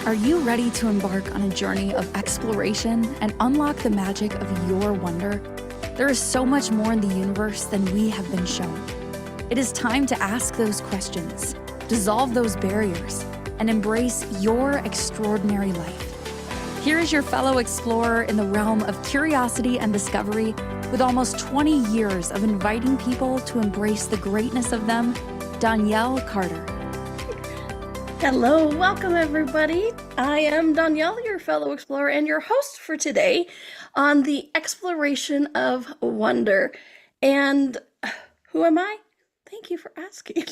Are you ready to embark on a journey of exploration and unlock the magic of your wonder? There is so much more in the universe than we have been shown. It is time to ask those questions, dissolve those barriers, and embrace your extraordinary life. Here is your fellow explorer in the realm of curiosity and discovery, with almost 20 years of inviting people to embrace the greatness of them, Donnielle Carter. Hello, welcome everybody. I am Donnielle, your fellow explorer and your host for today on the exploration of wonder. And who am I? Thank you for asking.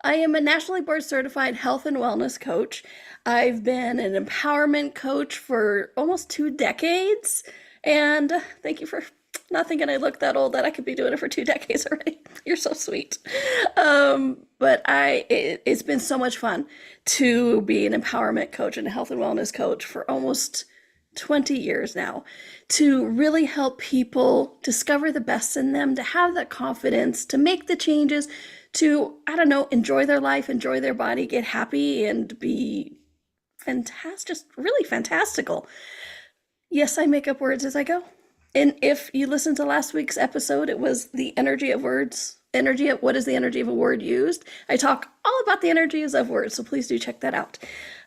I am a nationally board certified health and wellness coach. I've been an empowerment coach for almost 2 decades. And thank you for not thinking I look that old that I could be doing it for 2 decades already. You're so sweet. But it's been so much fun to be an empowerment coach and a health and wellness coach for almost 20 years now, to really help people discover the best in them, to have that confidence, to make the changes, to, enjoy their life, enjoy their body, get happy, and be fantastic, just really fantastical. Yes, I make up words as I go. And if you listened to last week's episode, it was the energy of words. What is the energy of a word used? I talk all about the energies of words, so please do check that out.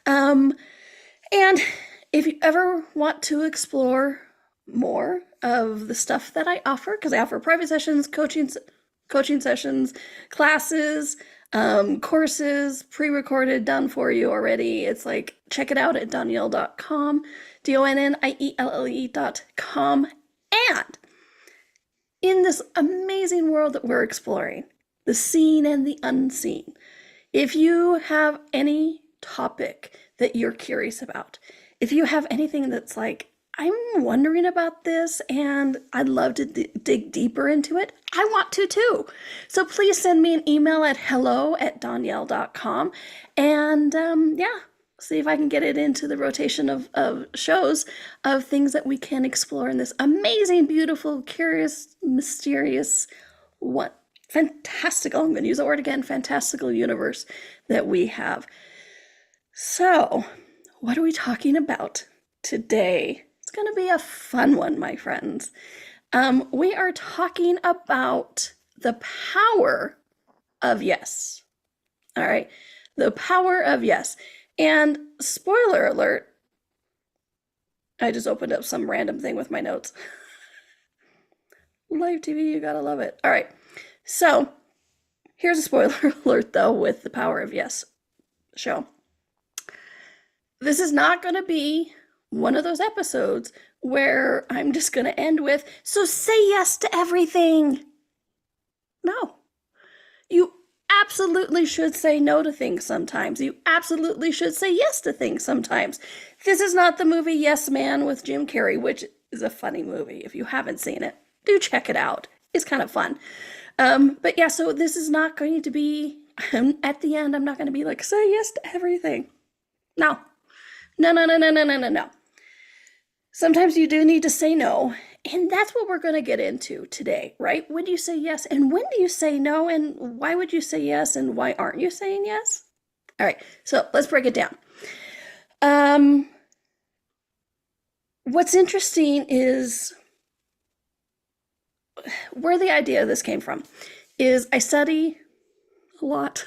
And if you ever want to explore more of the stuff that I offer, because I offer private sessions, coaching sessions, classes, courses, pre-recorded, done for you already. It's like, check it out at donnielle.com, DONNIELLE.com. And in this amazing world that we're exploring, the seen and the unseen, if you have any topic that you're curious about, if you have anything that's like, I'm wondering about this and I'd love to dig deeper into it, I want to too. So please send me an email at hello@donnielle.com and see if I can get it into the rotation of shows of things that we can explore in this amazing, beautiful, curious, mysterious, fantastical, I'm going to use the word again, fantastical universe that we have. So, what are we talking about today? It's going to be a fun one, my friends. We are talking about the power of yes. All right, the power of yes. And spoiler alert, I just opened up some random thing with my notes. Live TV, you gotta love it. All right, so here's a spoiler alert though with the Power of Yes show. This is not going to be one of those episodes where I'm just going to end with, so say yes to everything. No. You absolutely should say no to things sometimes. You absolutely should say yes to things sometimes. This is not the movie Yes Man with Jim Carrey, which is a funny movie. If you haven't seen it, do check it out. It's kind of fun. But yeah, so this is not going to be, at the end, I'm not going to be like, say yes to everything. No. No. Sometimes you do need to say no. And that's what we're going to get into today, right? When do you say yes and when do you say no, and why would you say yes and why aren't you saying yes? All right, so let's break it down. What's interesting is where the idea of this came from is I study a lot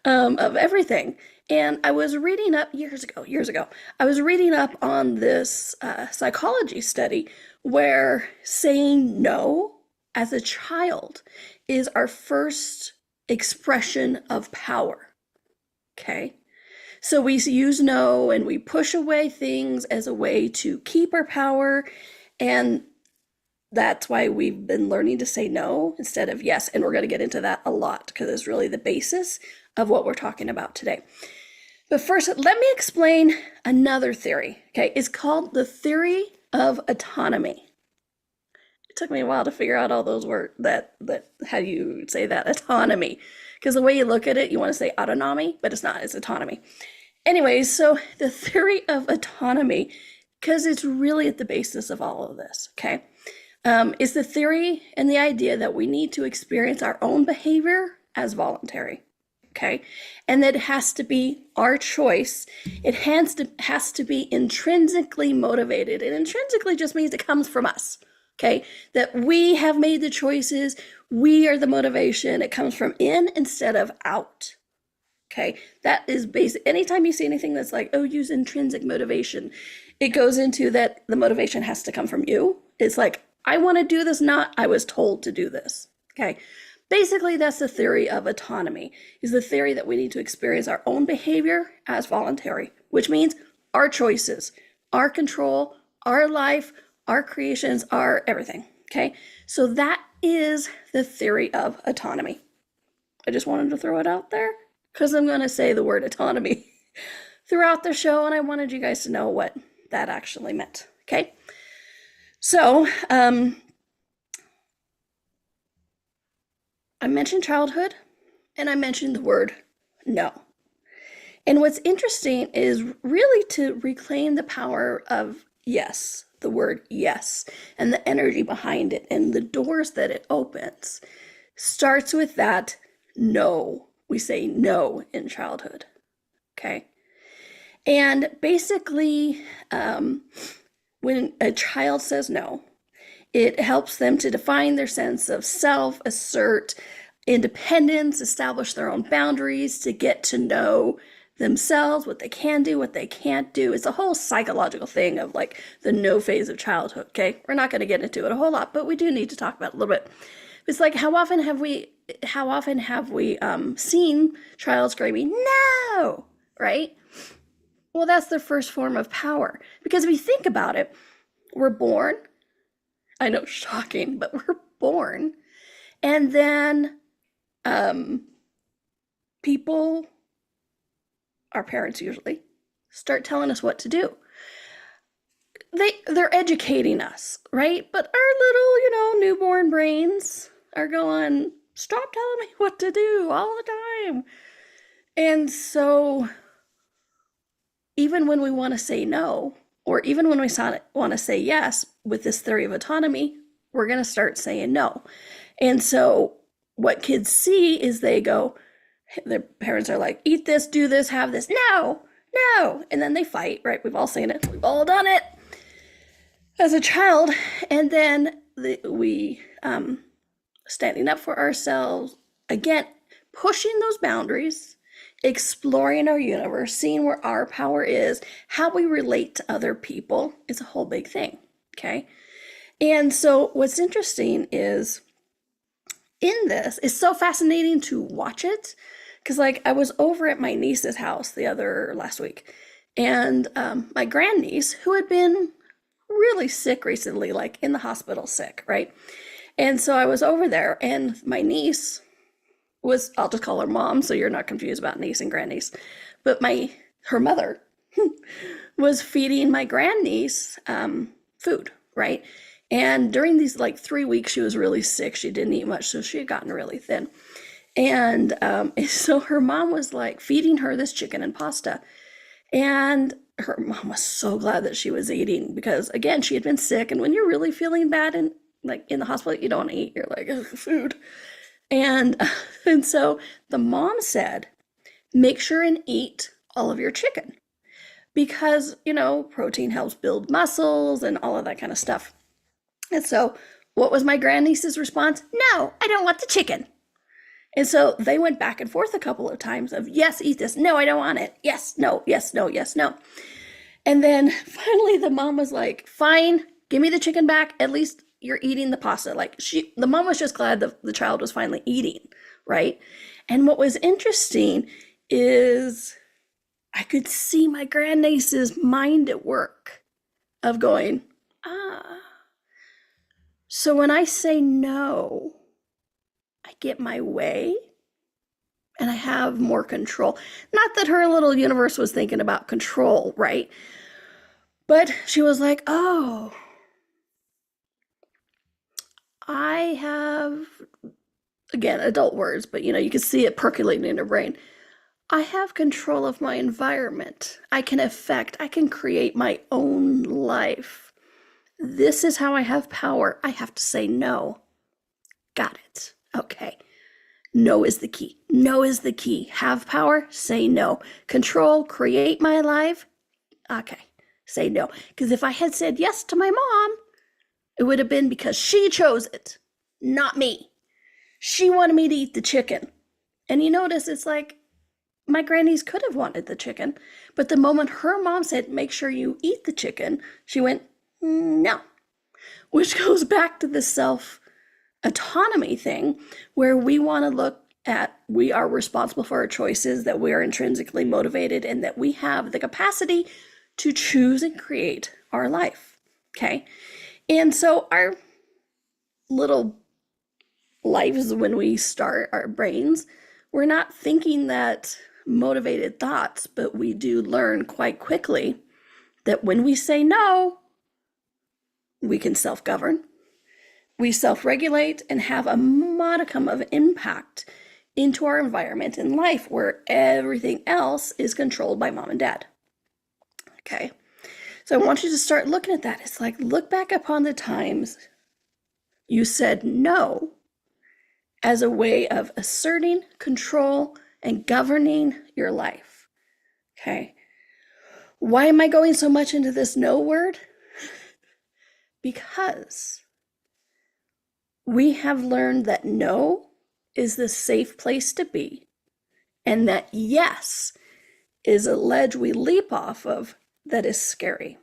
of everything. And I was reading up years ago, I was reading up on this psychology study where saying no as a child is our first expression of power, okay? So we use no and we push away things as a way to keep our power, and that's why we've been learning to say no instead of yes, and we're going to get into that a lot because it's really the basis of what we're talking about today. But first, let me explain another theory, okay? It's called the theory of autonomy. It took me a while to figure out all those words, that how you say that, autonomy. Because the way you look at it, you want to say autonomy, but it's not, it's autonomy. Anyways, so the theory of autonomy, because it's really at the basis of all of this, okay? Is the theory and the idea that we need to experience our own behavior as voluntary. okay? And that has to be our choice. It has to be intrinsically motivated. And intrinsically just means it comes from us, okay? That we have made the choices. We are the motivation. It comes from in instead of out, okay? That is basic. Anytime you see anything that's like, oh, use intrinsic motivation, it goes into that the motivation has to come from you. It's like, I want to do this, not I was told to do this, okay? Basically, that's the theory of autonomy, is the theory that we need to experience our own behavior as voluntary, which means our choices, our control, our life, our creations, our everything, okay? So that is the theory of autonomy. I just wanted to throw it out there because I'm going to say the word autonomy throughout the show, and I wanted you guys to know what that actually meant, okay? So, I mentioned childhood, and I mentioned the word no. And what's interesting is really to reclaim the power of yes, the word yes, and the energy behind it, and the doors that it opens. Starts with that no. We say no in childhood, okay? And basically, when a child says no, it helps them to define their sense of self, assert independence, establish their own boundaries, to get to know themselves, what they can do, what they can't do. It's a whole psychological thing of like the no phase of childhood, okay? We're not going to get into it a whole lot, but we do need to talk about it a little bit. It's like, how often have we seen child screaming, no, right? Well, that's their first form of power. Because if you think about it, we're born. I know, shocking, but we're born. And then people, our parents usually, start telling us what to do. They're educating us, right? But our little, newborn brains are going, stop telling me what to do all the time. And so even when we want to say no, or even when we want to say yes with this theory of autonomy, we're going to start saying no. And so what kids see is they go, their parents are like, eat this, do this, have this. No, no. And then they fight, right? We've all seen it. We've all done it as a child. And then we standing up for ourselves, again, pushing those boundaries, exploring our universe, seeing where our power is, how we relate to other people is a whole big thing, okay? And so what's interesting is in this, it's so fascinating to watch it, because like I was over at my niece's house last week, and my grandniece, who had been really sick recently, like in the hospital sick, right? And so I was over there, and my niece was, I'll just call her mom, so you're not confused about niece and grandniece, but her mother was feeding my grandniece food, right? And during these like 3 weeks, she was really sick. She didn't eat much, so she had gotten really thin. And so her mom was like feeding her this chicken and pasta. And her mom was so glad that she was eating, because again, she had been sick. And when you're really feeling bad and like in the hospital, you don't eat. You're like, food. And so the mom said, make sure and eat all of your chicken, because, protein helps build muscles and all of that kind of stuff. And so what was my grandniece's response? No, I don't want the chicken. And so they went back and forth a couple of times of, yes, eat this. No, I don't want it. Yes, no, yes, no, yes, no. And then finally the mom was like, fine, give me the chicken back. At least you're eating the pasta. Like the mom was just glad the child was finally eating, right? And what was interesting is I could see my grandniece's mind at work of going, so when I say no, I get my way and I have more control. Not that her little universe was thinking about control, right? But she was like, oh, I have, again, adult words, but you can see it percolating in her brain. I have control of my environment. I can create my own life. This is how I have power. I have to say no. Got it. Okay. No is the key. No is the key. Have power, say no. Control, create my life, okay, say no. Because if I had said yes to my mom, it would have been because she chose it, not me. She wanted me to eat the chicken. And you notice it's like my grannies could have wanted the chicken, but the moment her mom said, make sure you eat the chicken, she went, no. Which goes back to the self-autonomy thing, where we want to look at we are responsible for our choices, that we are intrinsically motivated, and that we have the capacity to choose and create our life. Okay? And so our little lives, when we start our brains, we're not thinking that motivated thoughts, but we do learn quite quickly that when we say no, we can self-govern, we self-regulate, and have a modicum of impact into our environment in life, where everything else is controlled by mom and dad. Okay, so I want you to start looking at that. It's like, look back upon the times you said no as a way of asserting control and governing your life. Okay, why am I going so much into this no word? Because we have learned that no is the safe place to be, and that yes is a ledge we leap off of that is scary.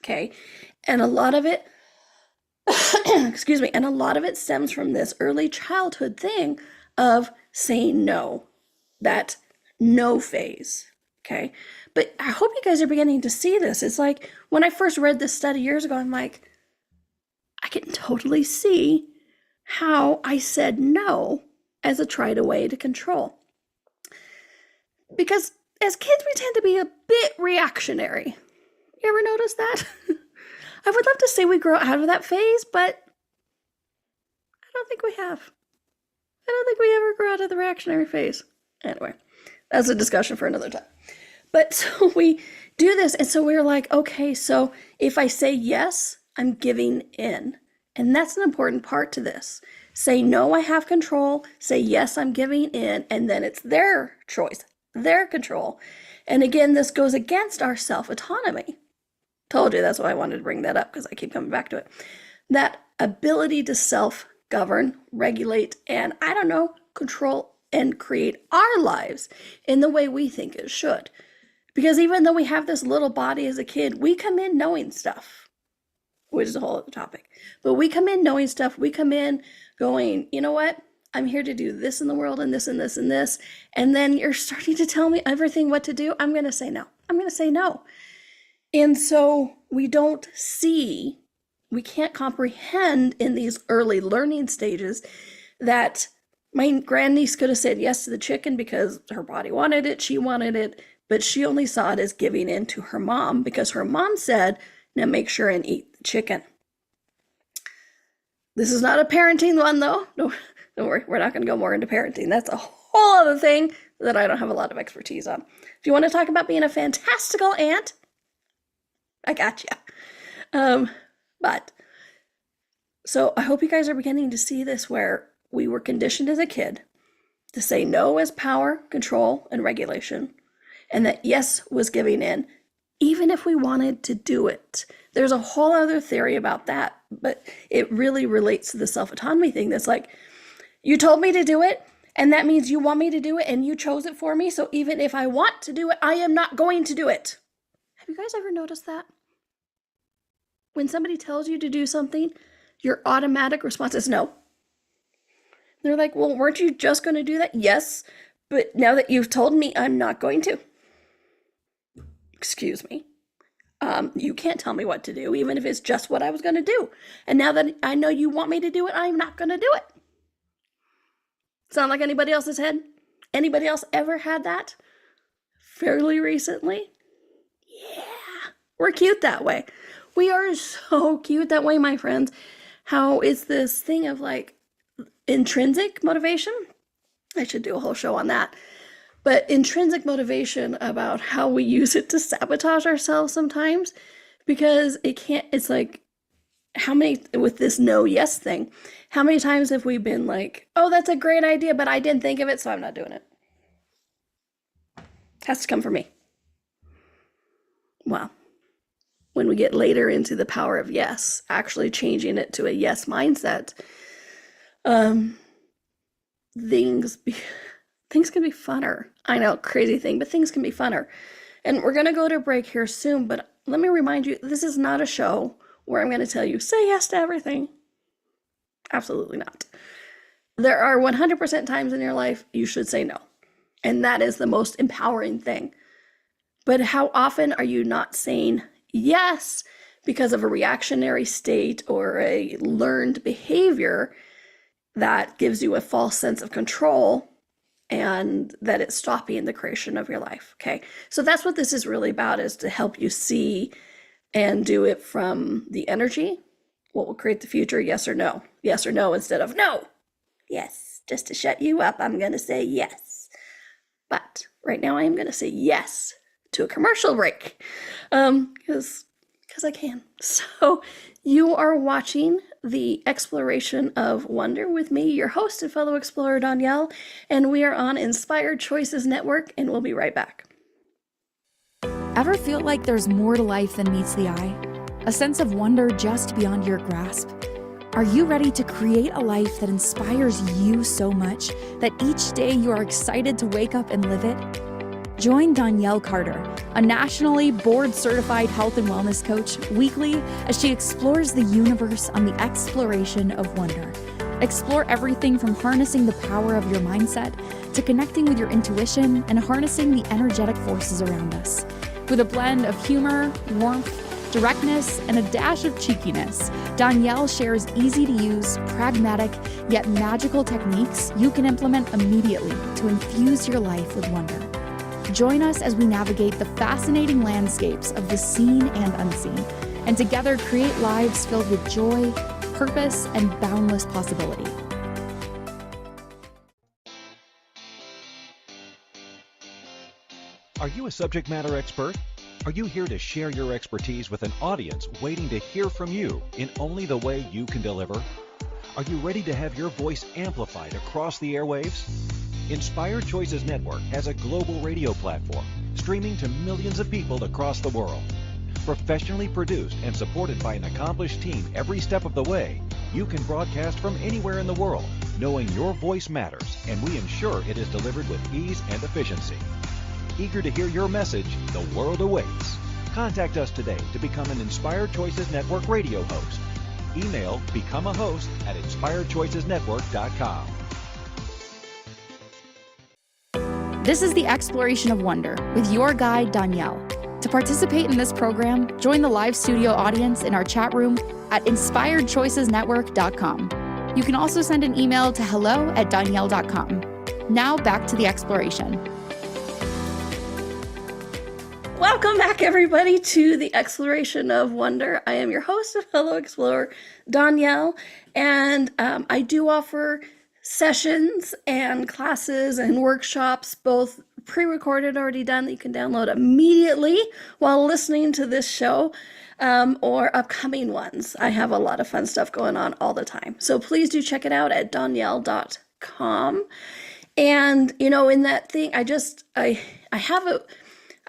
Okay, and a lot of it excuse me, and a lot of it stems from this early childhood thing of saying no, that no phase. Okay, but I hope you guys are beginning to see this. It's like when I first read this study years ago, I'm like, I can totally see how I said no as a tried way to control. Because as kids, we tend to be a bit reactionary. You ever notice that? I would love to say we grow out of that phase, but I don't think we have. I don't think we ever grow out of the reactionary phase. Anyway, that's a discussion for another time. But so we do this, and so we're like, okay, so if I say yes, I'm giving in. And that's an important part to this. Say no, I have control. Say yes, I'm giving in. And then it's their choice, their control. And again, this goes against our self-autonomy. Told you that's why I wanted to bring that up, because I keep coming back to it. That ability to self-govern, regulate, and control and create our lives in the way we think it should. Because even though we have this little body as a kid, we come in knowing stuff, which is a whole other topic. But we come in knowing stuff. We come in going, you know what? I'm here to do this in the world and this and this and this. And then you're starting to tell me everything what to do. I'm going to say no. I'm going to say no. And so we don't see, we can't comprehend in these early learning stages that my grandniece could have said yes to the chicken because her body wanted it, she wanted it, but she only saw it as giving in to her mom because her mom said, now make sure and eat the chicken. This is not a parenting one, though. No, don't worry, we're not going to go more into parenting. That's a whole other thing that I don't have a lot of expertise on. If you want to talk about being a fantastical aunt, I got you. But so I hope you guys are beginning to see this, where we were conditioned as a kid to say no as power, control, and regulation, and that yes was giving in, even if we wanted to do it. There's a whole other theory about that, but it really relates to the self-autonomy thing. That's like, you told me to do it, and that means you want me to do it, and you chose it for me, so even if I want to do it, I am not going to do it. Have you guys ever noticed that? When somebody tells you to do something, your automatic response is no. They're like, well, weren't you just going to do that? Yes, but now that you've told me, I'm not going to. Excuse me. You can't tell me what to do, even if it's just what I was going to do. And now that I know you want me to do it, I'm not going to do it. Sound like anybody else's head? Anybody else ever had that fairly recently? Yeah, we're cute that way. We are so cute that way, my friends. How it's this thing of like intrinsic motivation. I should do a whole show on that. But intrinsic motivation, about how we use it to sabotage ourselves sometimes, because it's like, with this no yes thing, How many times have we been like, oh, that's a great idea, but I didn't think of it, so I'm not doing it? Has to come from me. Well, when we get later into the power of yes, actually changing it to a yes mindset, things can be funner. I know, crazy thing, but things can be funner. And we're going to go to break here soon, but let me remind you, this is not a show where I'm going to tell you, say yes to everything. Absolutely not. There are 100% times in your life you should say no. And that is the most empowering thing. But how often are you not saying yes because of a reactionary state or a learned behavior that gives you a false sense of control and that it's stopping the creation of your life? Okay, so that's what this is really about, is to help you see and do it from the energy. What will create the future? Yes or no? Yes or no instead of no. Yes, just to shut you up, I'm going to say yes. But right now I am going to say yes to a commercial break because I can. So you are watching the Exploration of Wonder with me, your host and fellow explorer, Donnielle, and we are on Inspired Choices Network, and we'll be right back. Ever feel like there's more to life than meets the eye? A sense of wonder just beyond your grasp? Are you ready to create a life that inspires you so much that each day you are excited to wake up and live it? Join Donnielle Carter, a nationally board-certified health and wellness coach, weekly as she explores the universe on the exploration of wonder. Explore everything from harnessing the power of your mindset to connecting with your intuition and harnessing the energetic forces around us. With a blend of humor, warmth, directness, and a dash of cheekiness, Donnielle shares easy-to-use, pragmatic, yet magical techniques you can implement immediately to infuse your life with wonder. Join us as we navigate the fascinating landscapes of the seen and unseen, and together create lives filled with joy, purpose, and boundless possibility. Are you a subject matter expert? Are you here to share your expertise with an audience waiting to hear from you in only the way you can deliver? Are you ready to have your voice amplified across the airwaves? Inspired Choices Network has a global radio platform streaming to millions of people across the world. Professionally produced and supported by an accomplished team every step of the way, you can broadcast from anywhere in the world, knowing your voice matters, and we ensure it is delivered with ease and efficiency. Eager to hear your message, the world awaits. Contact us today to become an Inspired Choices Network radio host. Email becomeahost@inspiredchoicesnetwork.com. This is the Exploration of Wonder with your guide, Donnielle. To participate in this program, join the live studio audience in our chat room at inspiredchoicesnetwork.com. You can also send an email to hello@donnielle.com. Now back to the exploration. Welcome back, everybody, to the Exploration of Wonder. I am your host and fellow explorer, Donnielle, and I do offer sessions and classes and workshops, both pre-recorded, already done, that you can download immediately while listening to this show, or upcoming ones. I have a lot of fun stuff going on all the time. So please do check it out at donnielle.com. And, you know, in that thing, I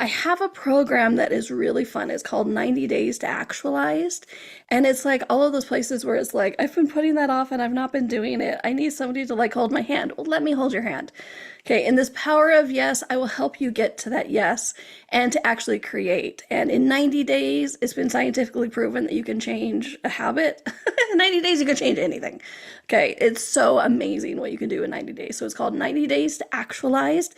have a program that is really fun. It's called 90 Days to Actualized. And it's like all of those places where it's like, I've been putting that off and I've not been doing it. I need somebody to like hold my hand. Well, let me hold your hand. Okay. In this power of yes, I will help you get to that yes and to actually create. And in 90 days, it's been scientifically proven that you can change a habit. In 90 days, you can change anything. Okay. It's so amazing what you can do in 90 days. So it's called 90 Days to Actualized.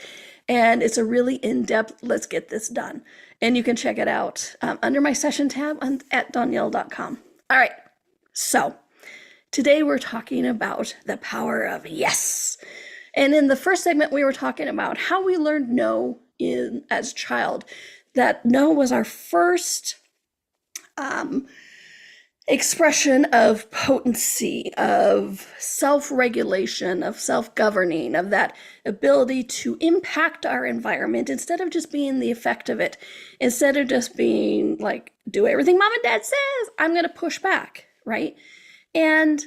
And it's a really in-depth, let's get this done. And you can check it out under my session tab at donnielle.com. All right, so today we're talking about the power of yes. And in the first segment, we were talking about how we learned no as a child. That no was our first expression of potency, of self-regulation, of self-governing, of that ability to impact our environment instead of just being the effect of it, instead of just being like, do everything mom and dad says, I'm going to push back, right? And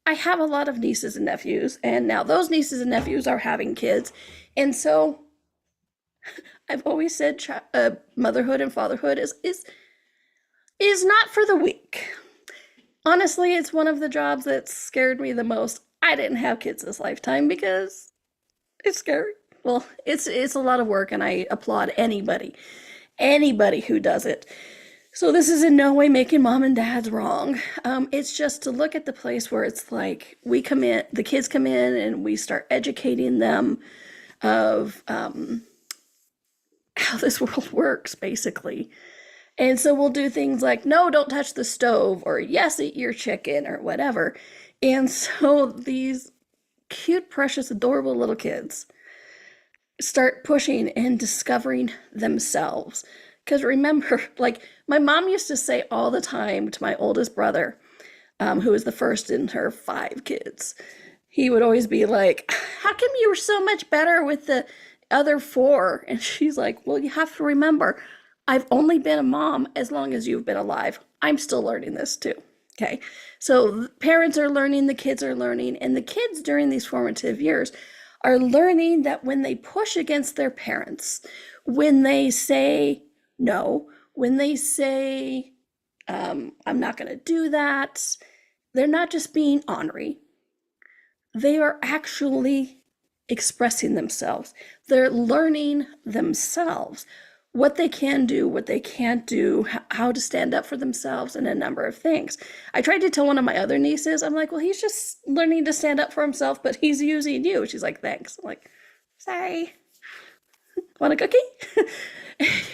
I have a lot of nieces and nephews, and now those nieces and nephews are having kids. And so I've always said motherhood and fatherhood is not for the weak. Honestly, it's one of the jobs that scared me the most. I didn't have kids this lifetime because it's scary. Well, it's a lot of work, and I applaud anybody who does it. So this is in no way making mom and dads wrong. It's just to look at the place where it's like we come in, the kids come in, and we start educating them of how this world works, basically. And so we'll do things like, no, don't touch the stove, or yes, eat your chicken, or whatever. And so these cute, precious, adorable little kids start pushing and discovering themselves. Because remember, like my mom used to say all the time to my oldest brother, who was the first in her 5 kids, he would always be like, how come you were so much better with the other 4? And she's like, well, you have to remember, I've only been a mom as long as you've been alive. I'm still learning this too. Okay. So parents are learning, the kids are learning, and the kids during these formative years are learning that when they push against their parents, when they say no, when they say, I'm not going to do that, they're not just being ornery. They are actually expressing themselves. They're learning themselves what they can do, what they can't do, how to stand up for themselves, and a number of things. I tried to tell one of my other nieces, I'm like, well, he's just learning to stand up for himself, but he's using you. She's like, thanks. I'm like, sorry. Want a cookie?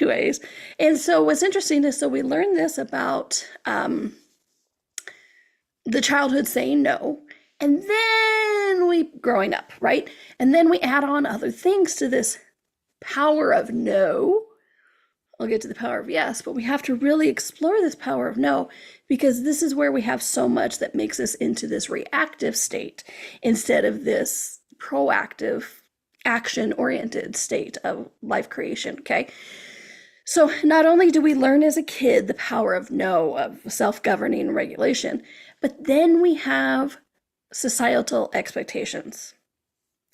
Anyways, and so what's interesting is, so we learned this about the childhood saying no, and then we growing up, right? And then we add on other things to this power of no. I'll get to the power of yes, but we have to really explore this power of no, because this is where we have so much that makes us into this reactive state instead of this proactive, action-oriented state of life creation, okay? So not only do we learn as a kid the power of no, of self-governing regulation, but then we have societal expectations,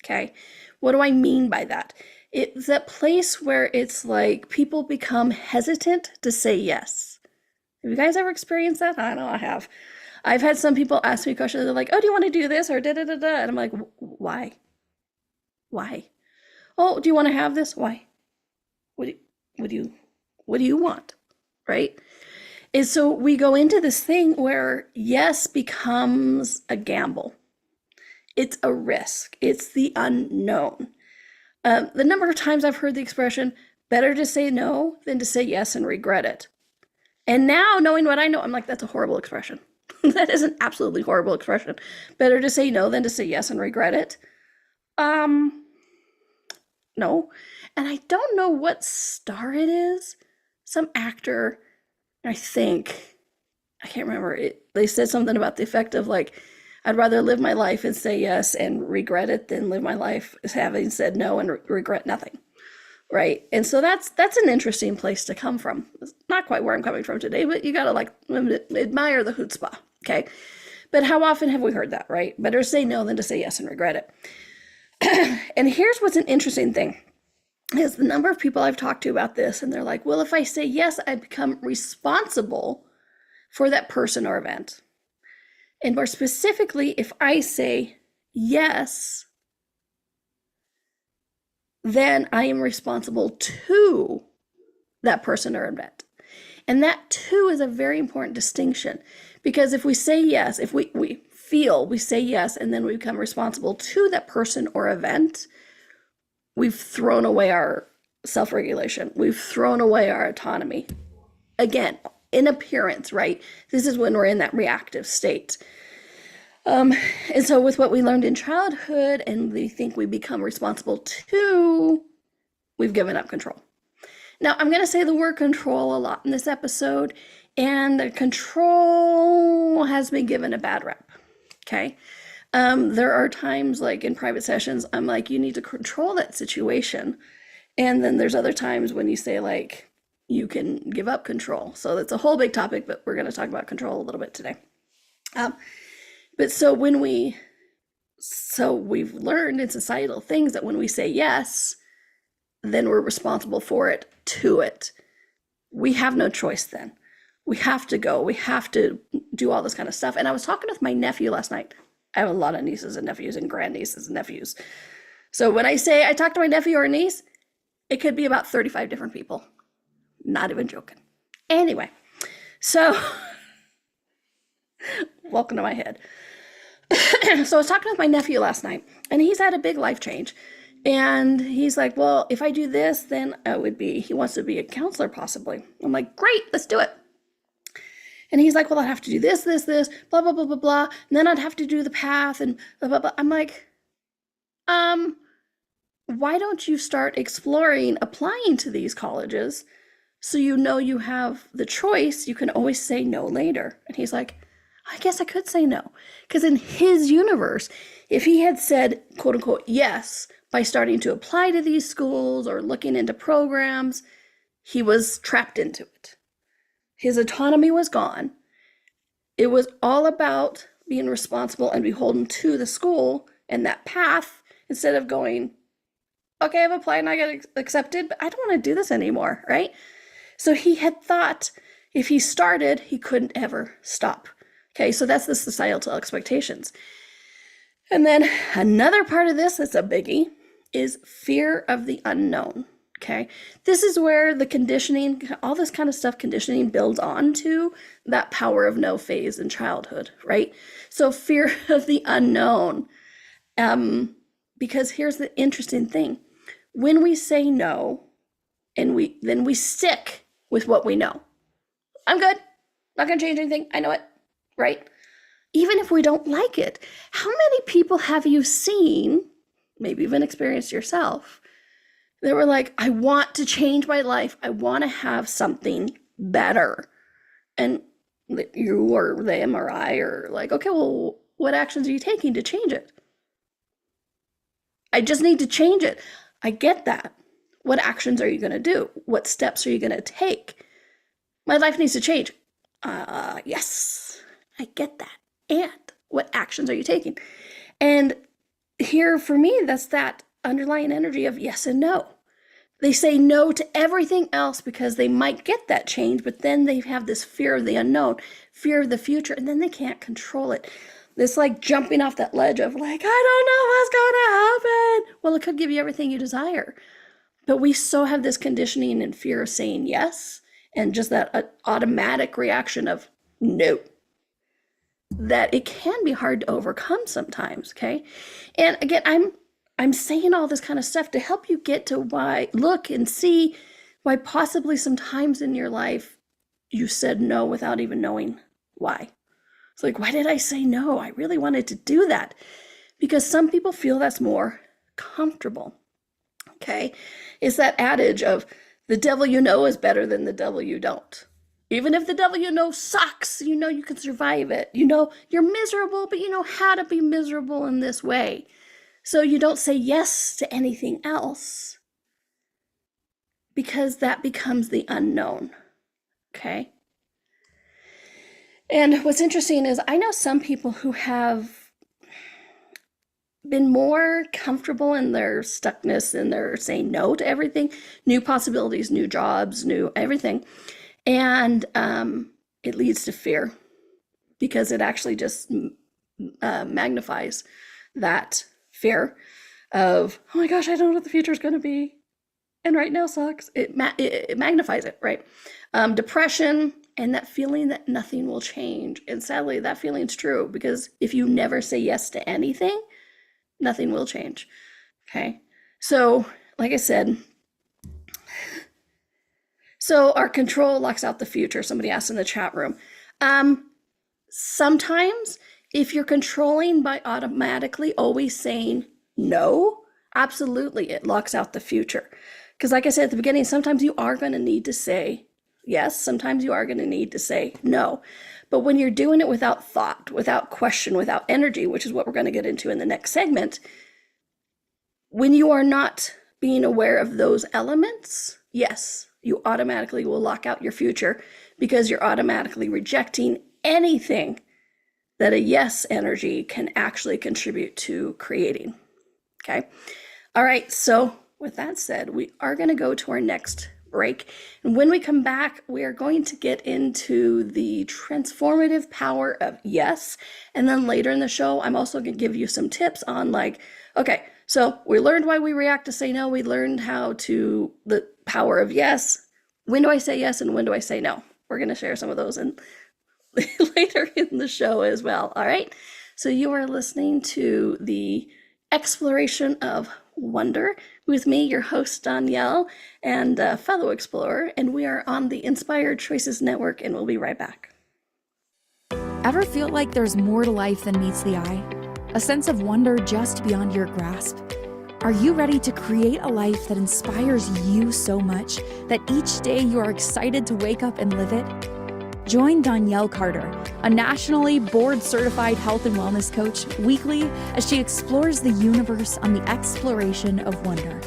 okay? What do I mean by that? It's that place where it's like people become hesitant to say yes. Have you guys ever experienced that? I know I have. I've had some people ask me questions. They're like, oh, do you want to do this? Or da-da-da-da. And I'm like, why? Why? Oh, do you want to have this? Why? What do you want? Right? And so we go into this thing where yes becomes a gamble. It's a risk. It's the unknown. The number of times I've heard the expression, better to say no than to say yes and regret it. And now, knowing what I know, I'm like, that's a horrible expression. That is an absolutely horrible expression. Better to say no than to say yes and regret it. No. And I don't know what star it is. Some actor, I think, I can't remember it. They said something about the effect of like, I'd rather live my life and say yes and regret it than live my life as having said no and regret nothing, right? And so that's an interesting place to come from. It's not quite where I'm coming from today, but you gotta like admire the chutzpah, okay? But how often have we heard that, right? Better say no than to say yes and regret it. And here's what's an interesting thing, is the number of people I've talked to about this, and they're like, well, if I say yes, I become responsible for that person or event. And more specifically, if I say yes, then I am responsible to that person or event. And that too is a very important distinction, because if we say yes, if we say yes, and then we become responsible to that person or event, we've thrown away our self-regulation. We've thrown away our autonomy. Again, in appearance, right? This is when we're in that reactive state. And so with what we learned in childhood, and we think we become responsible to, we've given up control. Now, I'm going to say the word control a lot in this episode, and the control has been given a bad rep, okay? There are times, like in private sessions, I'm like, you need to control that situation. And then there's other times when you say, like, you can give up control. So that's a whole big topic, but we're going to talk about control a little bit today. But so we've learned in societal things that when we say yes, then we're responsible for it, to it. We have no choice then. We have to go. We have to do all this kind of stuff. And I was talking with my nephew last night. I have a lot of nieces and nephews and grandnieces and nephews. So when I say I talk to my nephew or niece, it could be about 35 different people. Not even joking. Anyway, so welcome to my head. So I was talking with my nephew last night, and he's had a big life change. And he's like, well, if I do this, then he wants to be a counselor possibly. I'm like, great, let's do it. And he's like, well, I'd have to do this, blah, blah, blah, blah, blah. And then I'd have to do the path and blah, blah, blah. I'm like, why don't you start exploring applying to these colleges so you know you have the choice? You can always say no later. And he's like, I guess I could say no. Because in his universe, if he had said, quote unquote, yes, by starting to apply to these schools or looking into programs, he was trapped into it. His autonomy was gone. It was all about being responsible and beholden to the school and that path instead of going, okay, I've applied and I got accepted, but I don't want to do this anymore, right? So he had thought if he started, he couldn't ever stop. Okay, so that's the societal expectations. And then another part of this that's a biggie is fear of the unknown. Okay, this is where the conditioning, all this kind of stuff, conditioning builds onto that power of no phase in childhood, right? So fear of the unknown. Because here's the interesting thing. When we say no, and then we stick with what we know. I'm good. Not going to change anything. I know it, right? Even if we don't like it. How many people have you seen, maybe even experienced yourself, they were like, I want to change my life. I want to have something better. And you or them or I are like, okay, well, what actions are you taking to change it? I just need to change it. I get that. What actions are you going to do? What steps are you going to take? My life needs to change. Yes, I get that. And what actions are you taking? And here for me, that's that underlying energy of yes and no. They say no to everything else because they might get that change, but then they have this fear of the unknown, fear of the future, and then they can't control it. It's like jumping off that ledge of like, I don't know what's going to happen. Well, it could give you everything you desire. But we so have this conditioning and fear of saying yes, and just that automatic reaction of no, that it can be hard to overcome sometimes, okay? And again, I'm saying all this kind of stuff to help you get to why, look and see why possibly sometimes in your life you said no without even knowing why. It's like, why did I say no? I really wanted to do that. Because some people feel that's more comfortable, okay? It's that adage of the devil you know is better than the devil you don't. Even if the devil you know sucks, you know you can survive it. You know you're miserable, but you know how to be miserable in this way. So you don't say yes to anything else because that becomes the unknown, okay? And what's interesting is I know some people who have been more comfortable in their stuckness and their saying no to everything, new possibilities, new jobs, new everything. And it leads to fear because it actually just magnifies that fear of, oh my gosh, I don't know what the future is going to be. And right now sucks. It magnifies it, right? Depression and that feeling that nothing will change. And sadly, that feeling's true because if you never say yes to anything, nothing will change, okay? So, like I said, so our control locks out the future. Somebody asked in the chat room. Sometimes if you're controlling by automatically always saying no, absolutely, it locks out the future. Because like I said at the beginning, sometimes you are going to need to say yes. Sometimes you are going to need to say no. But when you're doing it without thought, without question, without energy, which is what we're going to get into in the next segment, when you are not being aware of those elements, yes, you automatically will lock out your future because you're automatically rejecting anything that a yes energy can actually contribute to creating. Okay. All right. So with that said, we are going to go to our next break. And when we come back, we are going to get into the transformative power of yes. And then later in the show, I'm also going to give you some tips on okay, so we learned why we react to say no. We learned the power of yes. When do I say yes and when do I say no? We're going to share some of those later in the show as well. All right. So you are listening to the Exploration of Wonder with me, your host, Donnielle, and fellow explorer. And we are on the Inspired Choices Network, and we'll be right back. Ever feel like there's more to life than meets the eye? A sense of wonder just beyond your grasp? Are you ready to create a life that inspires you so much that each day you are excited to wake up and live it? Join Donnielle Carter, a nationally board-certified health and wellness coach, weekly as she explores the universe on the exploration of wonder.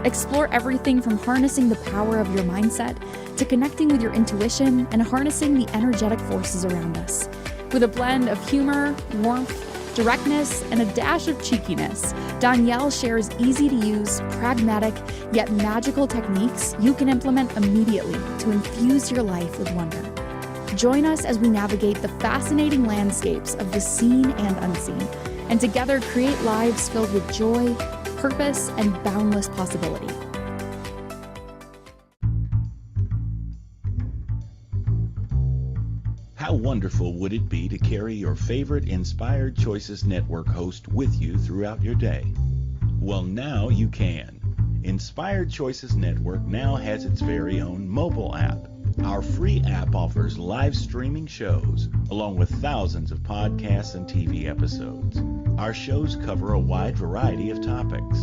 Explore everything from harnessing the power of your mindset to connecting with your intuition and harnessing the energetic forces around us. With a blend of humor, warmth, directness, and a dash of cheekiness, Donnielle shares easy-to-use, pragmatic, yet magical techniques you can implement immediately to infuse your life with wonder. Join us as we navigate the fascinating landscapes of the seen and unseen, and together create lives filled with joy, purpose, and boundless possibility. How wonderful would it be to carry your favorite Inspired Choices Network host with you throughout your day? Well, now you can. Inspired Choices Network now has its very own mobile app. Our free app offers live streaming shows, along with thousands of podcasts and TV episodes. Our shows cover a wide variety of topics.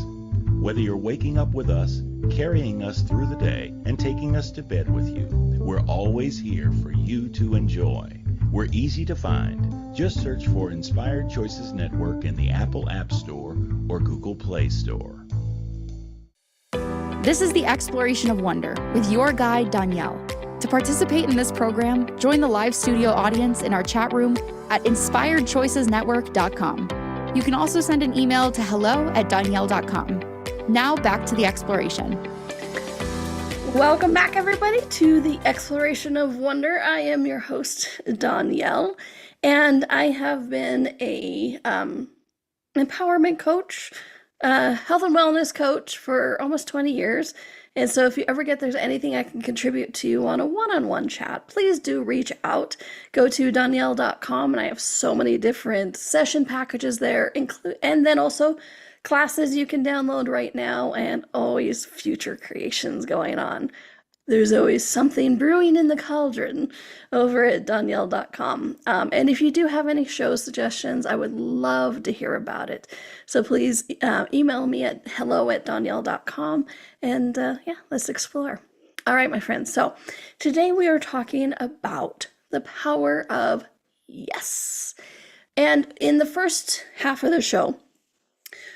Whether you're waking up with us, carrying us through the day, and taking us to bed with you, we're always here for you to enjoy. We're easy to find. Just search for Inspired Choices Network in the Apple App Store or Google Play Store. This is the Exploration of Wonder with your guide, Donnielle. To participate in this program, join the live studio audience in our chat room at inspiredchoicesnetwork.com. You can also send an email to hello@donnielle.com. Now back to the exploration. Welcome back, everybody, to the Exploration of Wonder. I am your host, Donnielle, and I have been a empowerment coach, health and wellness coach for almost 20 years. And so if you ever get there's anything I can contribute to you on a one-on-one chat, please do reach out. Go to donnielle.com, and I have so many different session packages there, and then also classes you can download right now, and always future creations going on. There's always something brewing in the cauldron over at donnielle.com. And if you do have any show suggestions, I would love to hear about it. So please email me at hello@donnielle.com, and let's explore. All right, my friends. So today we are talking about the power of yes. And in the first half of the show,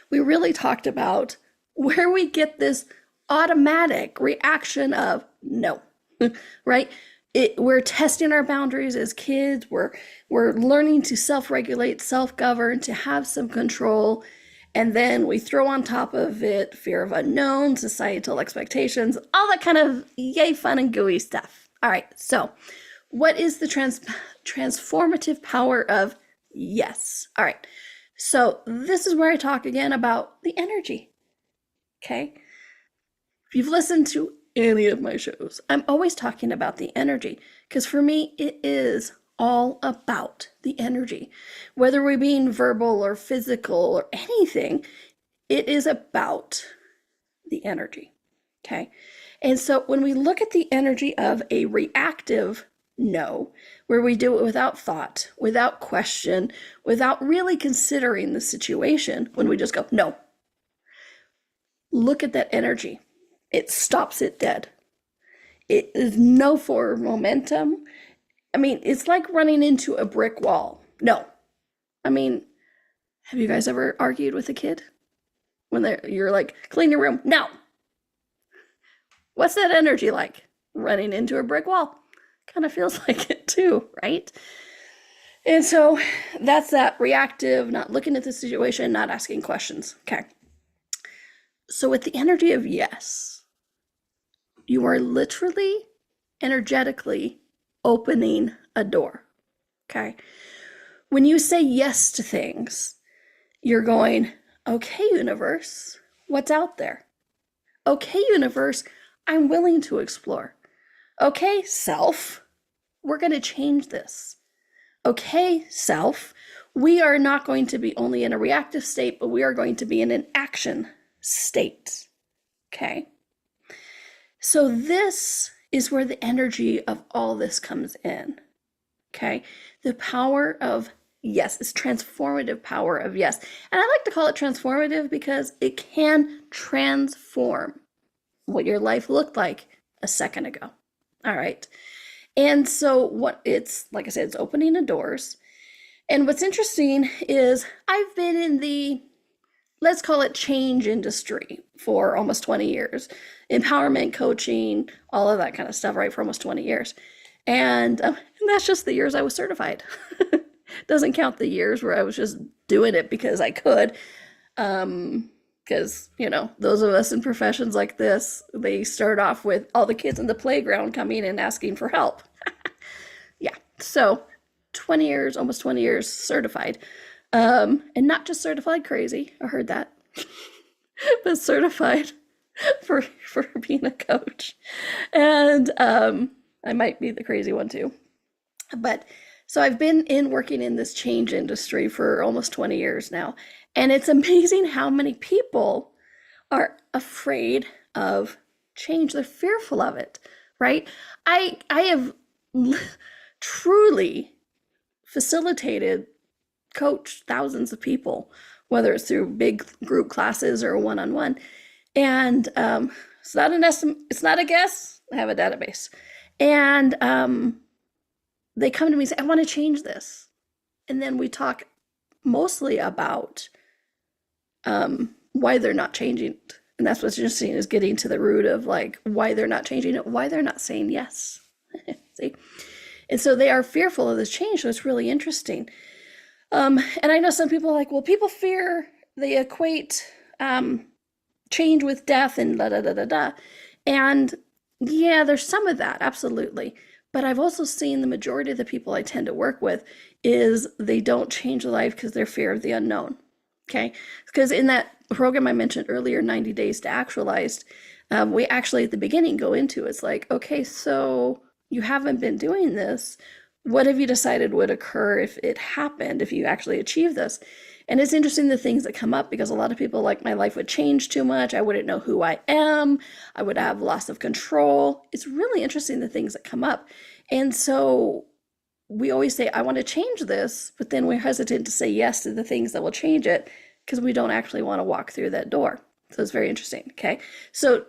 we really talked about where we get this automatic reaction of no, right? We're testing our boundaries as kids. We're learning to self-regulate, self-govern, to have some control. And then we throw on top of it fear of unknown, societal expectations, all that kind of yay fun and gooey stuff. All right, so what is the transformative power of yes? All right, so this is where I talk again about the energy, okay? If you've listened to any of my shows, I'm always talking about the energy, because for me, it is all about the energy. Whether we're being verbal or physical or anything, it is about the energy, okay? And so when we look at the energy of a reactive no, where we do it without thought, without question, without really considering the situation, when we just go, no, look at that energy. It stops it dead. It is no forward momentum. I mean, it's like running into a brick wall. No. I mean, have you guys ever argued with a kid? When you're like, clean your room. No. What's that energy like? Running into a brick wall. Kind of feels like it too, right? And so that's that reactive, not looking at the situation, not asking questions. Okay. So with the energy of yes, you are literally, energetically opening a door. Okay. When you say yes to things, you're going, okay, universe, what's out there? Okay, universe, I'm willing to explore. Okay, self, we're going to change this. Okay, self, we are not going to be only in a reactive state, but we are going to be in an action state. Okay? So this is where the energy of all this comes in. Okay? The power of yes, it's transformative power of yes. And I like to call it transformative because it can transform what your life looked like a second ago. All right. And so what it's, like I said, it's opening the doors. And what's interesting is I've been in the, let's call it change industry for almost 20 years. Empowerment coaching, all of that kind of stuff, right, for almost 20 years. And that's just the years I was certified. Doesn't count the years where I was just doing it because I could. Because, you know, those of us in professions like this, they start off with all the kids in the playground coming and asking for help. Yeah, so 20 years, almost 20 years certified. And not just certified crazy, I heard that, but certified for being a coach. And I might be the crazy one too. But so I've been working in this change industry for almost 20 years now. And it's amazing how many people are afraid of change. They're fearful of it, right? I have truly facilitated, coached thousands of people, whether it's through big group classes or one-on-one. And it's not an estimate, it's not a guess. I have a database. And they come to me and say, I want to change this. And then we talk mostly about why they're not changing it. And that's what's interesting, is getting to the root of like why they're not changing it, why they're not saying yes. See? And so they are fearful of this change. So it's really interesting. And I know some people are like, well, people fear, they equate change with death and da da da da da. And yeah, there's some of that, absolutely. But I've also seen the majority of the people I tend to work with is they don't change their life because they're fear of the unknown. Okay, because in that program I mentioned earlier, 90 Days to Actualized, we actually at the beginning go into it's like, okay, so you haven't been doing this. What have you decided would occur if it happened, if you actually achieve this? And it's interesting the things that come up, because a lot of people like, my life would change too much. I wouldn't know who I am. I would have loss of control. It's really interesting the things that come up. And so we always say, I want to change this, but then we're hesitant to say yes to the things that will change it because we don't actually want to walk through that door. So it's very interesting. Okay. So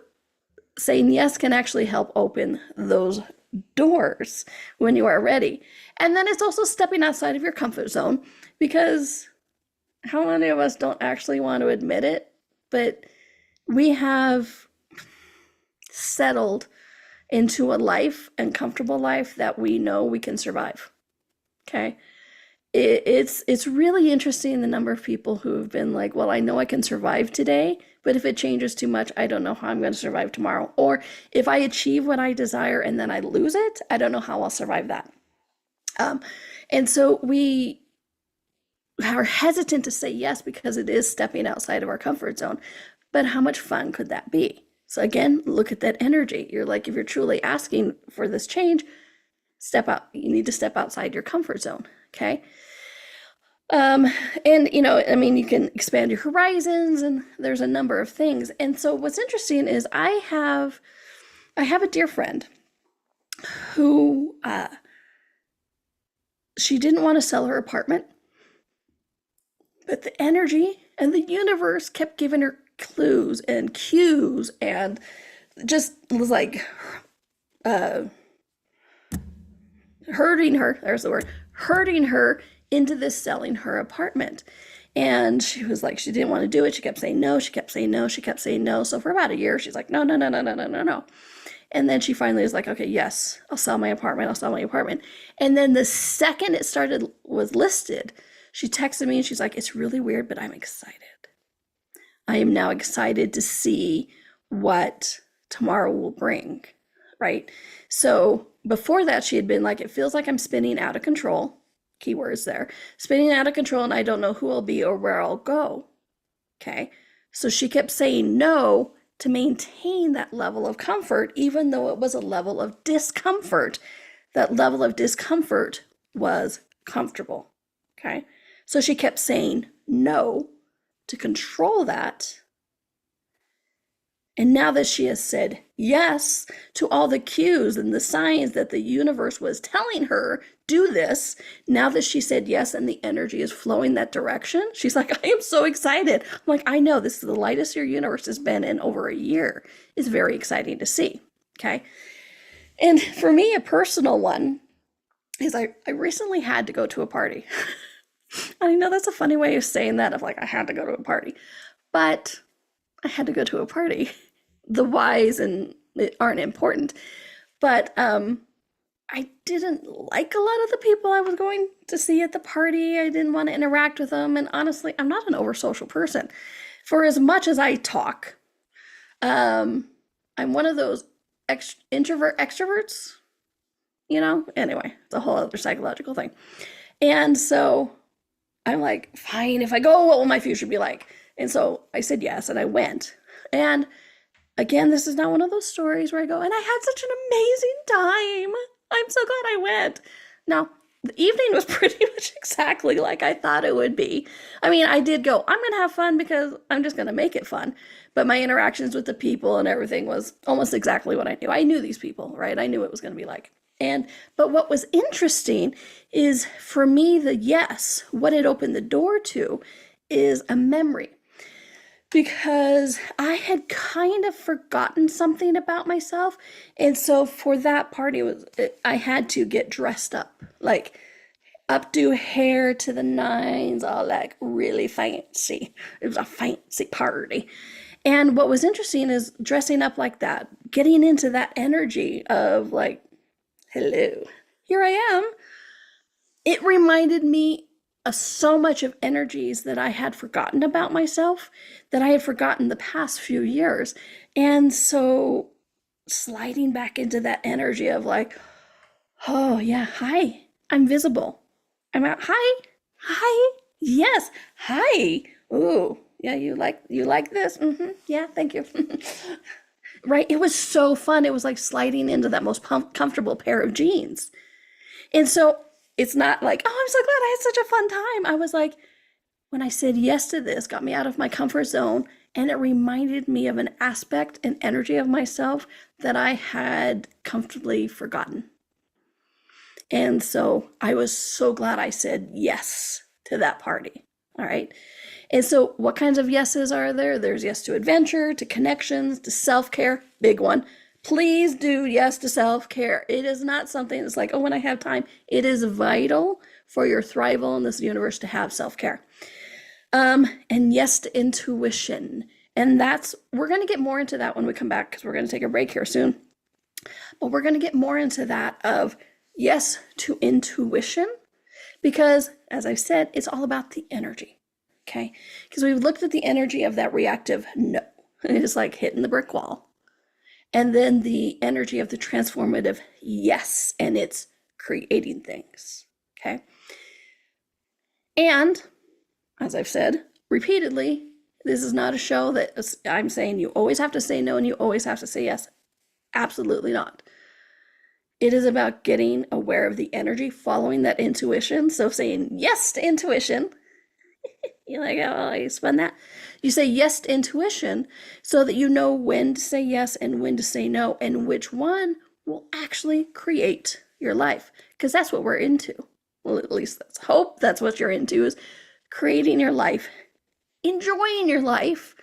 saying yes can actually help open those doors when you are ready. And then it's also stepping outside of your comfort zone, because how many of us don't actually want to admit it, but we have settled into a life and comfortable life that we know we can survive. Okay. It's really interesting the number of people who have been like, well, I know I can survive today, but if it changes too much, I don't know how I'm going to survive tomorrow. Or if I achieve what I desire and then I lose it, I don't know how I'll survive that. And so we are hesitant to say yes because it is stepping outside of our comfort zone. But how much fun could that be? So again, look at that energy. You're like, if you're truly asking for this change, step out. You need to step outside your comfort zone. Okay. And you know, I mean, you can expand your horizons, and there's a number of things. And so what's interesting is I have a dear friend who, she didn't want to sell her apartment, but the energy and the universe kept giving her clues and cues, and just was like, hurting her, there's the word, hurting her into this selling her apartment. And she was like, she didn't want to do it. She kept saying no, she kept saying no, she kept saying no. So for about a year, she's like, no. And then she finally was like, okay, yes, I'll sell my apartment. I'll sell my apartment. And then the second it was listed, she texted me and she's like, it's really weird, but I'm excited. I am now excited to see what tomorrow will bring, right? So before that, she had been like, it feels like I'm spinning out of control. Keywords there. Spinning out of control, and I don't know who I'll be or where I'll go. Okay. So she kept saying no to maintain that level of comfort, even though it was a level of discomfort. That level of discomfort was comfortable. Okay. So she kept saying no to control that. And now that she has said yes to all the cues and the signs that the universe was telling her, do this, now that she said yes and the energy is flowing that direction, she's like, I am so excited. I'm like, I know, this is the lightest your universe has been in over a year. It's very exciting to see. Okay. And for me, a personal one is I recently had to go to a party. I know that's a funny way of saying that, of like, I had to go to a party, but I had to go to a party. The whys and it aren't important, but I didn't like a lot of the people I was going to see at the party. I didn't want to interact with them, and honestly, I'm not an over social person. For as much as I talk, I'm one of those introvert extroverts. Anyway, it's a whole other psychological thing. And so I'm like, fine, if I go, what will my future be like? And so I said yes, and I went. And again, this is not one of those stories where I go, and I had such an amazing time. I'm so glad I went. No, the evening was pretty much exactly like I thought it would be. I mean, I did go, I'm going to have fun because I'm just going to make it fun. But my interactions with the people and everything was almost exactly what I knew. I knew these people, right? I knew what it was going to be like. But what was interesting is, for me, the yes, what it opened the door to is a memory. Because I had kind of forgotten something about myself. And so for that party, I had to get dressed up, like updo hair to the nines, all like really fancy. It was a fancy party. And what was interesting is dressing up like that, getting into that energy of like, hello, here I am. It reminded me of so much of energies that I had forgotten about myself, that I had forgotten the past few years. And so sliding back into that energy of like, oh yeah, hi, I'm visible. I'm out. Hi, yes, hi. Ooh, yeah, you like this? Yeah, thank you. Right? It was so fun. It was like sliding into that most comfortable pair of jeans. And so it's not like, oh, I'm so glad I had such a fun time. I was like, when I said yes to this, got me out of my comfort zone, and it reminded me of an aspect and energy of myself that I had comfortably forgotten. And so I was so glad I said yes to that party. All right. And so what kinds of yeses are there? There's yes to adventure, to connections, to self-care, big one. Please do yes to self-care. It is not something that's like, oh, when I have time. It is vital for your thrival in this universe to have self-care. And yes to intuition. And we're going to get more into that when we come back, because we're going to take a break here soon. But we're going to get more into that of yes to intuition, because as I've said, it's all about the energy. Okay. Because we've looked at the energy of that reactive no. It's like hitting the brick wall. And then the energy of the transformative yes, and it's creating things, okay? And, as I've said repeatedly, this is not a show that I'm saying you always have to say no and you always have to say yes. Absolutely not. It is about getting aware of the energy, following that intuition. So saying yes to intuition. You're like, oh, you spun that. You say yes to intuition so that you know when to say yes and when to say no, and which one will actually create your life. Because that's what we're into. Well, at least let's hope that's what you're into, is creating your life, enjoying your life,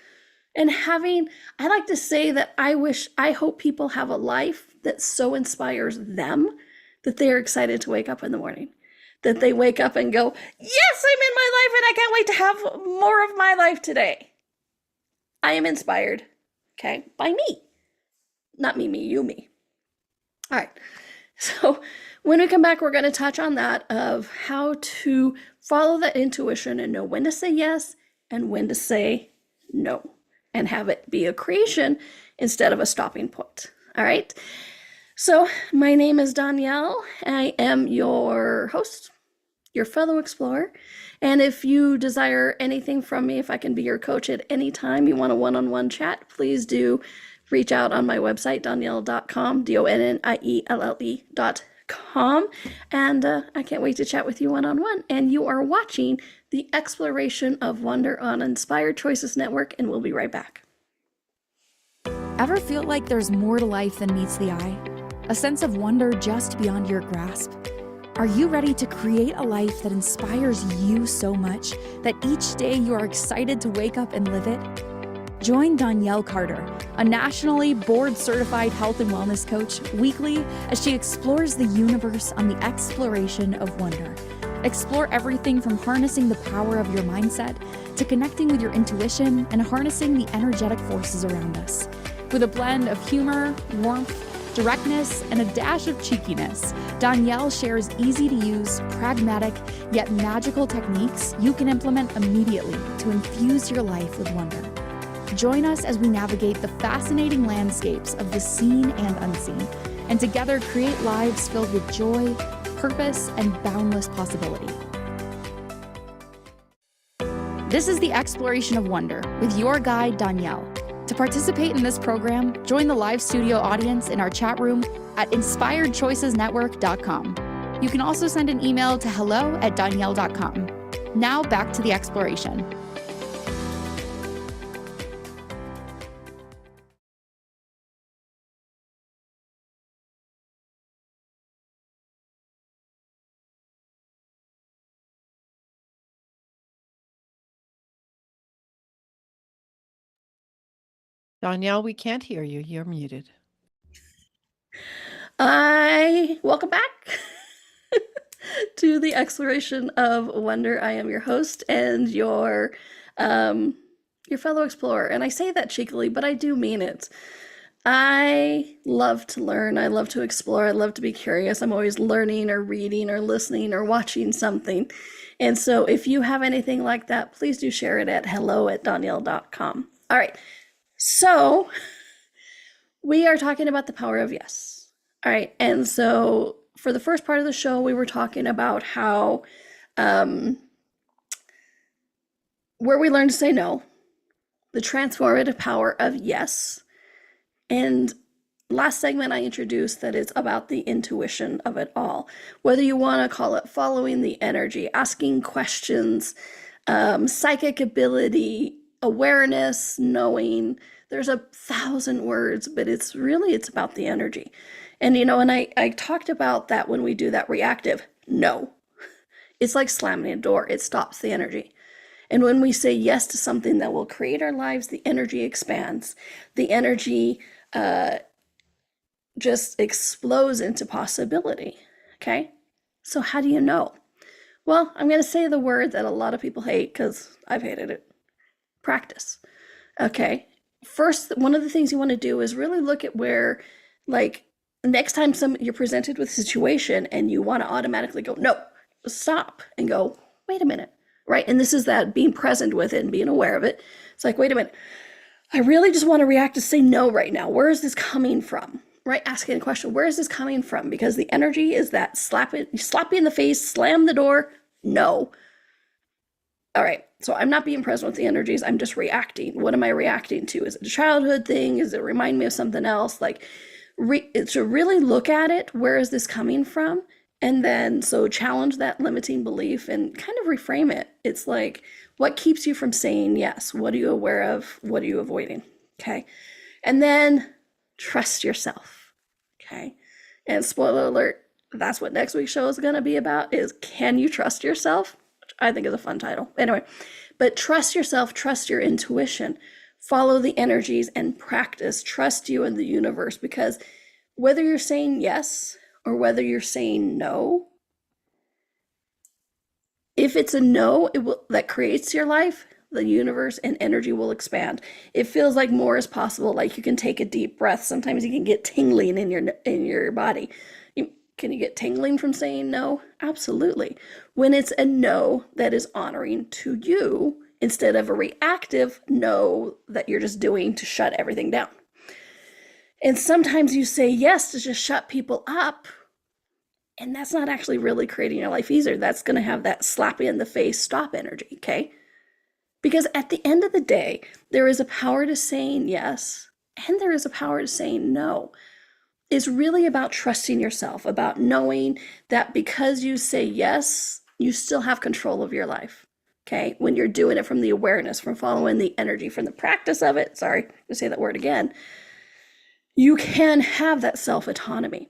and having, I like to say that I hope people have a life that so inspires them that they're excited to wake up in the morning. That they wake up and go, yes, I'm in my life and I can't wait to have more of my life today. I am inspired, okay, by me. Not me, you, me. All right. So when we come back, we're going to touch on that of how to follow that intuition and know when to say yes and when to say no, and have it be a creation instead of a stopping point. All right. So my name is Donnielle. I am your host, your fellow explorer. And if you desire anything from me, if I can be your coach at any time, you want a one-on-one chat, please do reach out on my website, donnielle.com, DONNIELLE.com. And I can't wait to chat with you one-on-one. And you are watching the Exploration of Wonder on Inspired Choices Network, and we'll be right back. Ever feel like there's more to life than meets the eye? A sense of wonder just beyond your grasp? Are you ready to create a life that inspires you so much that each day you are excited to wake up and live it? Join Donnielle Carter, a nationally board-certified health and wellness coach, weekly as she explores the universe on the exploration of wonder. Explore everything from harnessing the power of your mindset to connecting with your intuition and harnessing the energetic forces around us. With a blend of humor, warmth, directness, and a dash of cheekiness, Donnielle shares easy-to-use, pragmatic, yet magical techniques you can implement immediately to infuse your life with wonder. Join us as we navigate the fascinating landscapes of the seen and unseen, and together create lives filled with joy, purpose, and boundless possibility. This is the Exploration of Wonder with your guide, Donnielle. To participate in this program, join the live studio audience in our chat room at inspiredchoicesnetwork.com. You can also send an email to hello@donnielle.com. Now back to the exploration. Donnielle, we can't hear you. You're muted. Welcome back to the Exploration of Wonder. I am your host and your fellow explorer. And I say that cheekily, but I do mean it. I love to learn. I love to explore. I love to be curious. I'm always learning or reading or listening or watching something. And so if you have anything like that, please do share it at hello@donnielle.com. All right. So we are talking about the power of yes. All right. And so for the first part of the show, we were talking about how where we learn to say no, the transformative power of yes. And last segment, I introduced that it's about the intuition of it all. Whether you want to call it following the energy, asking questions, psychic ability, awareness, knowing, there's 1,000 words, but it's about the energy. And, and I talked about that when we do that reactive no. It's like slamming a door. It stops the energy. And when we say yes to something that will create our lives, the energy expands. The energy just explodes into possibility. Okay? So how do you know? Well, I'm going to say the word that a lot of people hate because I've hated it. Practice. Okay. First, one of the things you want to do is really look at where, like, next time you're presented with a situation and you want to automatically go, no, stop, and go, wait a minute, right? And this is that being present with it and being aware of it. It's like, wait a minute, I really just want to react to say no right now. Where is this coming from? Right? Asking a question, where is this coming from? Because the energy is that slap you in the face, slam the door, no. All right, so I'm not being present with the energies. I'm just reacting. What am I reacting to? Is it a childhood thing? Does it remind me of something else? Like, to really look at it, where is this coming from? And then, so challenge that limiting belief and kind of reframe it. It's like, what keeps you from saying yes? What are you aware of? What are you avoiding? Okay. And then trust yourself. Okay. And spoiler alert, that's what next week's show is going to be about, is can you trust yourself? Which I think is a fun title. Anyway, but trust yourself, trust your intuition, follow the energies and practice, trust you and the universe, because whether you're saying yes or whether you're saying no, if it's a no, that creates your life, the universe and energy will expand. It feels like more is possible. Like you can take a deep breath. Sometimes you can get tingling in your body. Can you get tingling from saying no? Absolutely. When it's a no that is honoring to you instead of a reactive no that you're just doing to shut everything down. And sometimes you say yes to just shut people up, and that's not actually really creating your life easier. That's going to have that slap you in the face stop energy, okay? Because at the end of the day, there is a power to saying yes, and there is a power to saying no. It's really about trusting yourself, about knowing that because you say yes, you still have control of your life, okay? When you're doing it from the awareness, from following the energy, from the practice of it, sorry to say that word again, you can have that self-autonomy.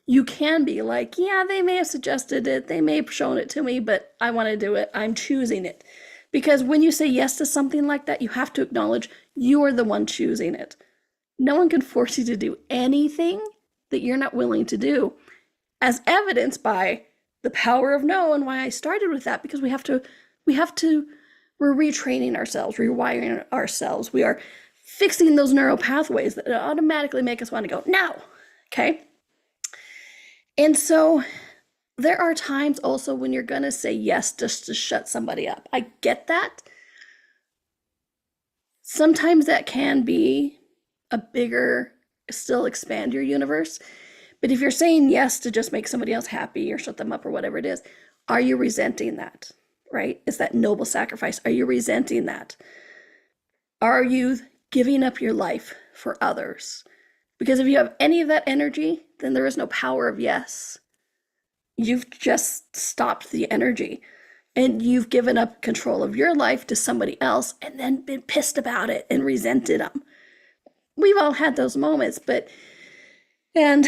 You can be like, yeah, they may have suggested it, they may have shown it to me, but I want to do it. I'm choosing it. Because when you say yes to something like that, you have to acknowledge you are the one choosing it. No one can force you to do anything that you're not willing to do, as evidenced by the power of no, and why I started with that, because we're retraining ourselves, rewiring ourselves. We are fixing those neural pathways that automatically make us want to go, no, okay? And so there are times also when you're going to say yes just to shut somebody up. I get that. Sometimes that can be a bigger, still expand your universe. But if you're saying yes to just make somebody else happy or shut them up or whatever it is, are you resenting that, right? Is that noble sacrifice? Are you resenting that? Are you giving up your life for others? Because if you have any of that energy, then there is no power of yes. You've just stopped the energy, and you've given up control of your life to somebody else and then been pissed about it and resented them. We've all had those moments, and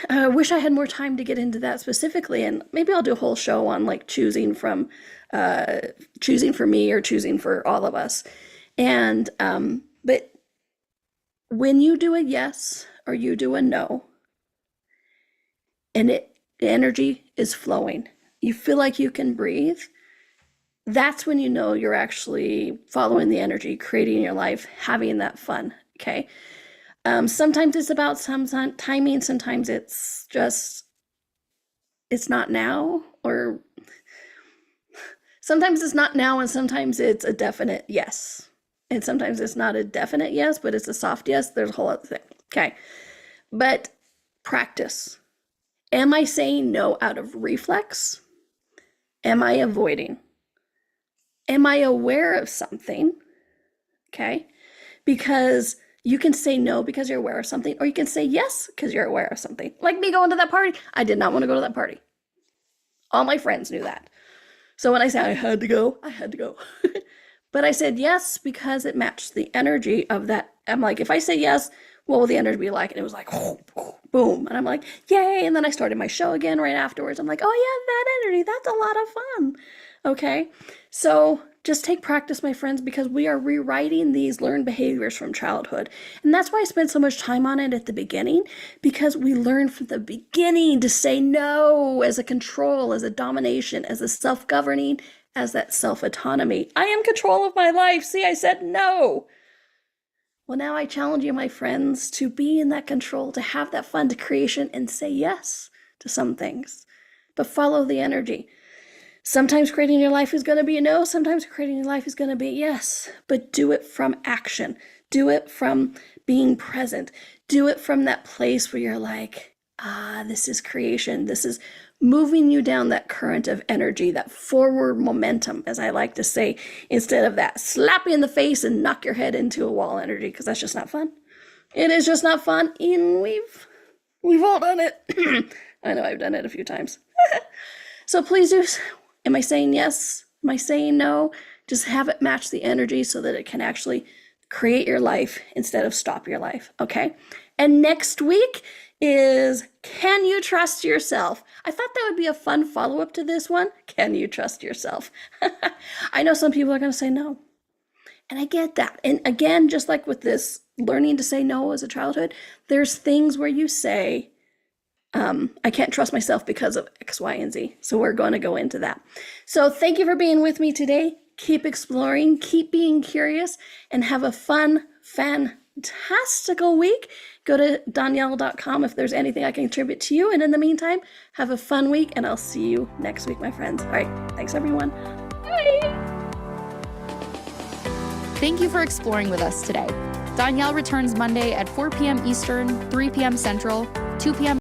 I wish I had more time to get into that specifically, and maybe I'll do a whole show on like choosing for me or choosing for all of us. And but when you do a yes or you do a no, and the energy is flowing, you feel like you can breathe, that's when you know you're actually following the energy, creating your life, having that fun, okay? Sometimes it's about some timing, sometimes it's just, it's not now, or sometimes it's not now, and sometimes it's a definite yes. And sometimes it's not a definite yes, but it's a soft yes. There's a whole other thing, okay? But practice. Am I saying no out of reflex? Am I avoiding? Am I aware of something? Okay? Because you can say no because you're aware of something, or you can say yes because you're aware of something. Like me going to that party. I did not want to go to that party. All my friends knew that. So when I said I had to go, I had to go. But I said yes because it matched the energy of that. I'm like, if I say yes, what will the energy be like? And it was like, boom. And I'm like, yay. And then I started my show again right afterwards. I'm like, oh yeah, that energy, that's a lot of fun. Okay. So just take practice, my friends, because we are rewriting these learned behaviors from childhood. And that's why I spent so much time on it at the beginning, because we learned from the beginning to say no as a control, as a domination, as a self-governing, as that self-autonomy. I am control of my life. See, I said no. Well, now I challenge you, my friends, to be in that control, to have that fun, to creation, and say yes to some things. But follow the energy. Sometimes creating your life is going to be a no. Sometimes creating your life is going to be a yes. But do it from action. Do it from being present. Do it from that place where you're like, this is creation. This is moving you down that current of energy, that forward momentum, as I like to say, instead of that slap you in the face and knock your head into a wall energy, because that's just not fun. It is just not fun. And we've all done it. I know I've done it a few times. So please do. Am I saying yes? Am I saying no? Just have it match the energy so that it can actually create your life instead of stop your life, okay? And next week is, can you trust yourself? I thought that would be a fun follow-up to this one. Can you trust yourself? I know some people are going to say no. And I get that. And again, just like with this learning to say no as a childhood, there's things where you say, I can't trust myself because of X, Y, and Z. So we're going to go into that. So thank you for being with me today. keep exploring, keep being curious, and have a fun, fantastical week. Go to Donnielle.com if there's anything I can contribute to you. And in the meantime, have a fun week, and I'll see you next week, my friends. All right. Thanks, everyone. Bye. Thank you for exploring with us today. Donnielle returns Monday at 4 p.m. Eastern, 3 p.m. Central, 2 p.m.